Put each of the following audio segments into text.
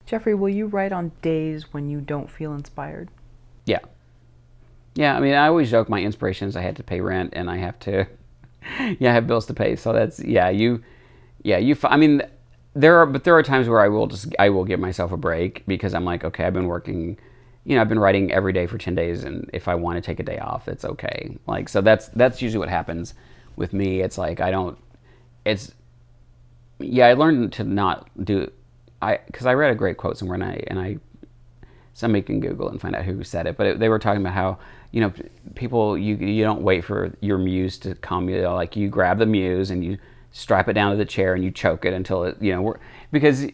Jeffrey, will you write on days when you don't feel inspired? Yeah. Yeah, I mean, I always joke my inspiration is I had to pay rent and I have to, yeah, I have bills to pay. So that's, I mean, there are times where I will give myself a break because I'm like, okay, I've been working, I've been writing every day for 10 days, and if I want to take a day off, it's okay. Like, so that's usually what happens with me. It's like, it's, yeah, I learned to not do, because I read a great quote somewhere, and somebody can Google and find out who said it, but they were talking about how, people, you don't wait for your muse to come. Like, you grab the muse and you strap it down to the chair and you choke it until it, because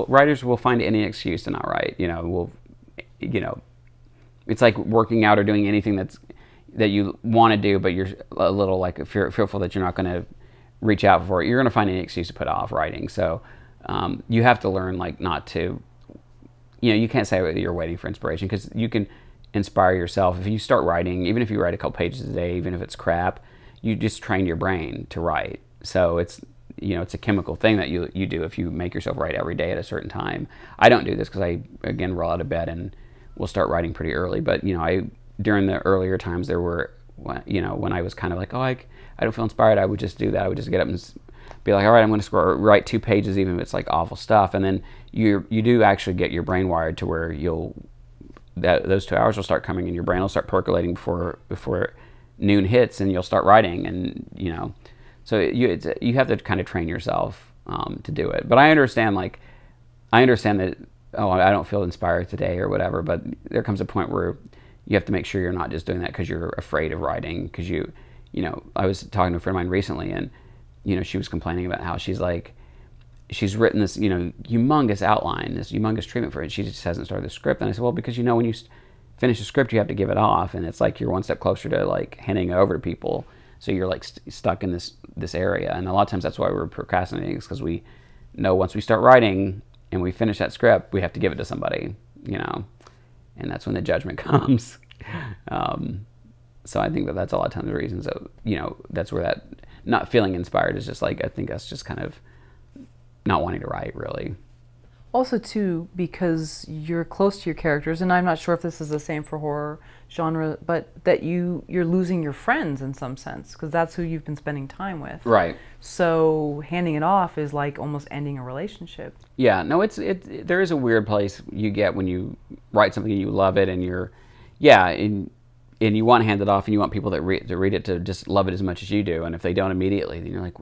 writers will find any excuse to not write. It's like working out or doing anything that you want to do, but you're a little like fearful that you're not going to reach out for it. You're going to find any excuse to put off writing. So you have to learn, like, not to, you can't say that you're waiting for inspiration, because you can inspire yourself. If you start writing, even if you write a couple pages a day, even if it's crap, you just train your brain to write. So it's a chemical thing that you do if you make yourself write every day at a certain time. I don't do this because I, again, roll out of bed and will start writing pretty early. But during the earlier times, there were, when I was kind of like, oh, I don't feel inspired, I would just do that. I would just get up and be like, all right, I'm going to write 2 pages, even if it's like awful stuff. And then you do actually get your brain wired to where those 2 hours will start coming and your brain will start percolating before noon hits, and you'll start writing. And so you have to kind of train yourself to do it. But I understand that, oh, I don't feel inspired today or whatever, but there comes a point where you have to make sure you're not just doing that because you're afraid of writing. Because I was talking to a friend of mine recently, and she was complaining about how she's written this humongous outline, this humongous treatment for it. She just hasn't started the script. And I said, well, because when you finish a script, you have to give it off, and it's like you're one step closer to like handing it over to people. So you're like stuck in this area, and a lot of times that's why we're procrastinating, is because we know once we start writing and we finish that script, we have to give it to somebody, and that's when the judgment comes. So I think that's a lot of times the reasons that that's where that not feeling inspired is just like, I think that's just kind of not wanting to write, really. Also, too, because you're close to your characters, and I'm not sure if this is the same for horror genre, but that you're losing your friends in some sense, because that's who you've been spending time with. Right. So handing it off is like almost ending a relationship. Yeah. No, there is a weird place you get when you write something and you love it, and and you want to hand it off, and you want people that read it to just love it as much as you do. And if they don't immediately, then you're like,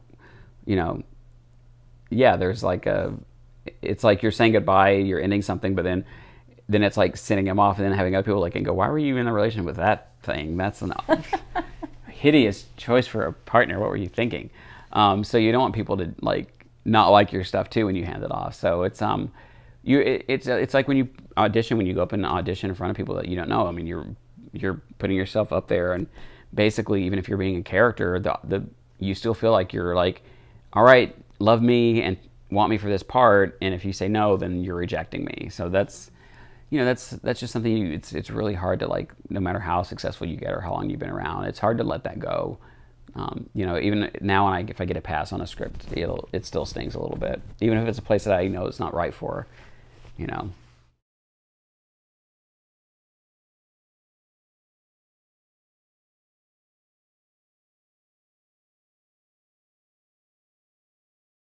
there's like it's like you're saying goodbye, you're ending something, but then it's like sending them off, and then having other people and go, why were you in a relationship with that thing? That's an hideous choice for a partner. What were you thinking? So you don't want people to not like your stuff too when you hand it off. So it's it's like when you audition, when you go up and audition in front of people that you don't know. I mean, you're putting yourself up there, and basically, even if you're being a character, you still feel like you're like, all right, love me and want me for this part, and if you say no, then you're rejecting me. So that's just something it's really hard to, no matter how successful you get or how long you've been around, it's hard to let that go. Even now, if I get a pass on a script, it still stings a little bit, even if it's a place that I know it's not right for.